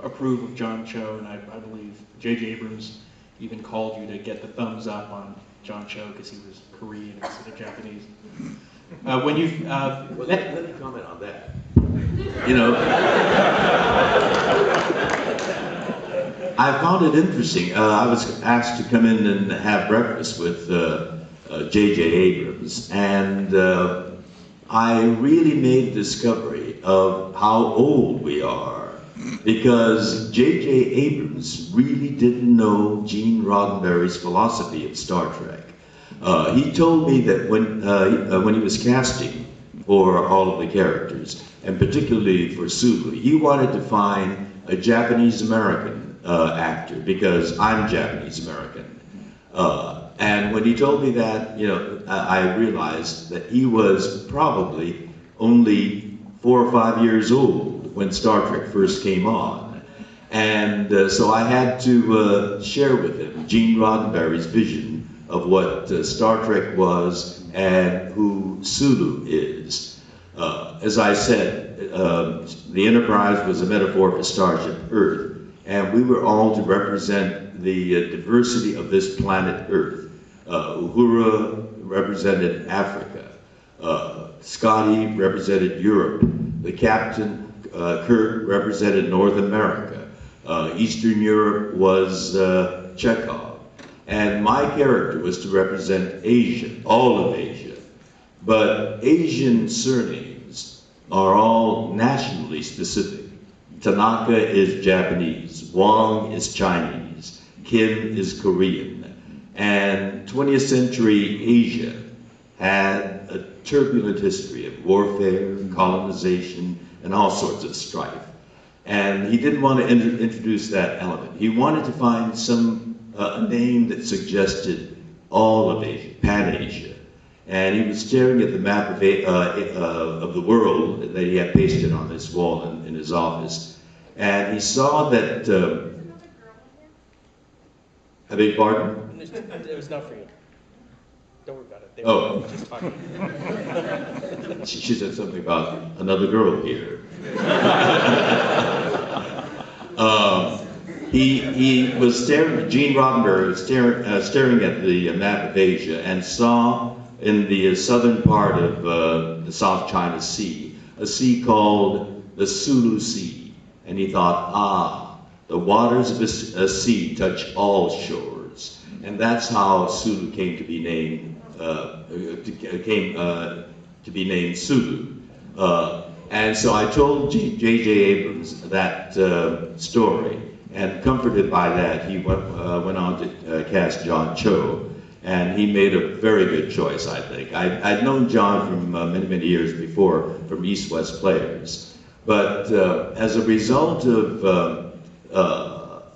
approve of John Cho, and I believe J.J. Abrams even called you to get the thumbs up on John Cho because he was Korean instead of Japanese. When you well, let me comment on that. You know, I found it interesting. I was asked to come in and have breakfast with J.J. Abrams, and I really made the discovery of how old we are, because J.J. Abrams really didn't know Gene Roddenberry's philosophy of Star Trek. He told me that when he was casting for all of the characters, and particularly for Sulu, he wanted to find a Japanese-American actor, because I'm Japanese-American. And when he told me that, you know, I realized that he was probably only 4 or 5 years old when Star Trek first came on. And so I had to share with him Gene Roddenberry's vision of what Star Trek was and who Sulu is. As I said, the Enterprise was a metaphor for Starship Earth, and we were all to represent the diversity of this planet Earth. Uhura represented Africa. Scotty represented Europe. The captain, Kirk, represented North America. Eastern Europe was Chekhov. And my character was to represent Asia, all of Asia. But Asian surnames are all nationally specific. Tanaka is Japanese, Wang is Chinese, Kim is Korean. And 20th century Asia had a turbulent history of warfare, colonization, and all sorts of strife. And he didn't want to introduce that element. He wanted to find some a name that suggested all of Asia, Pan-Asia. And he was staring at the map of the world that he had pasted on this wall in his office. And he saw that, I beg your pardon? It was not for you. Don't worry about it. They Oh. were just talking. She said something about another girl here. He was staring, Gene Roddenberry was staring at the map of Asia and saw in the southern part of the South China Sea, a sea called the Sulu Sea. And he thought, ah, the waters of a sea touch all shores. And that's how Sulu came to be named, Sulu. And so I told J.J. Abrams that story, and comforted by that, he went on to cast John Cho, and he made a very good choice, I think. I'd known John from many, many years before from East West Players, but as a result of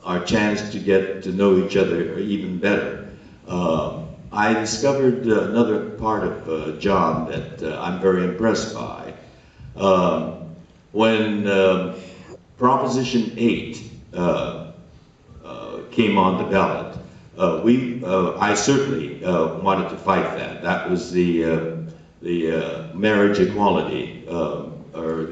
our chance to get to know each other even better, I discovered another part of John that I'm very impressed by. When Proposition 8 came on the ballot, I certainly wanted to fight that. That was the marriage equality, or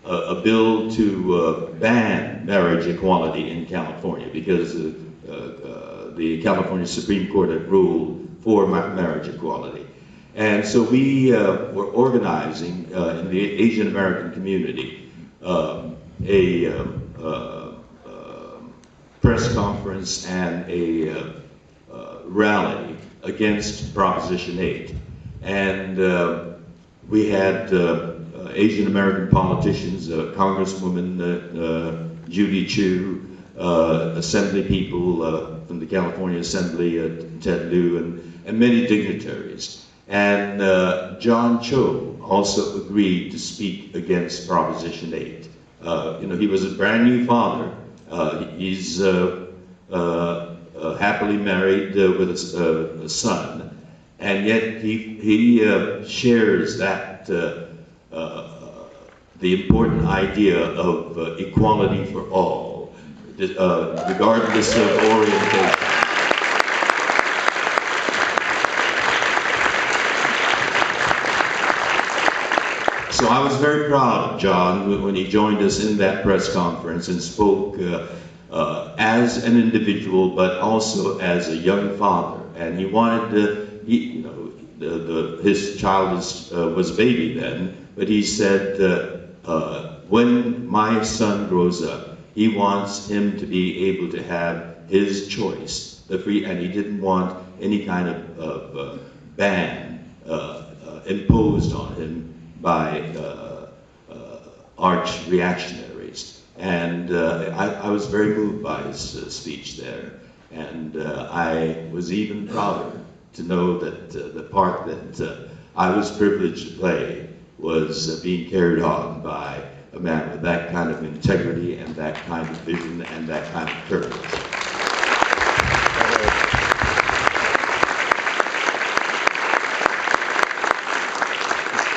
a bill to ban marriage equality in California, because the California Supreme Court had ruled for marriage equality. And so we were organizing in the Asian American community a press conference and a rally against Proposition 8. And we had Asian American politicians, Congresswoman Judy Chu, Assembly people from the California Assembly, Ted Lieu, and many dignitaries. And John Cho also agreed to speak against Proposition 8. You know, he was a brand new father. He's happily married with a son, and yet he shares that the important idea of equality for all, regardless of orientation. So I was very proud of John when he joined us in that press conference and spoke as an individual, but also as a young father. And he wanted to, his child was a baby then, but he said, when my son grows up, he wants him to be able to have his choice, and he didn't want any kind of ban imposed on him by arch reactionaries. And I was very moved by his speech there. And I was even prouder to know that the part that I was privileged to play was being carried on by a man with that kind of integrity and that kind of vision and that kind of courage.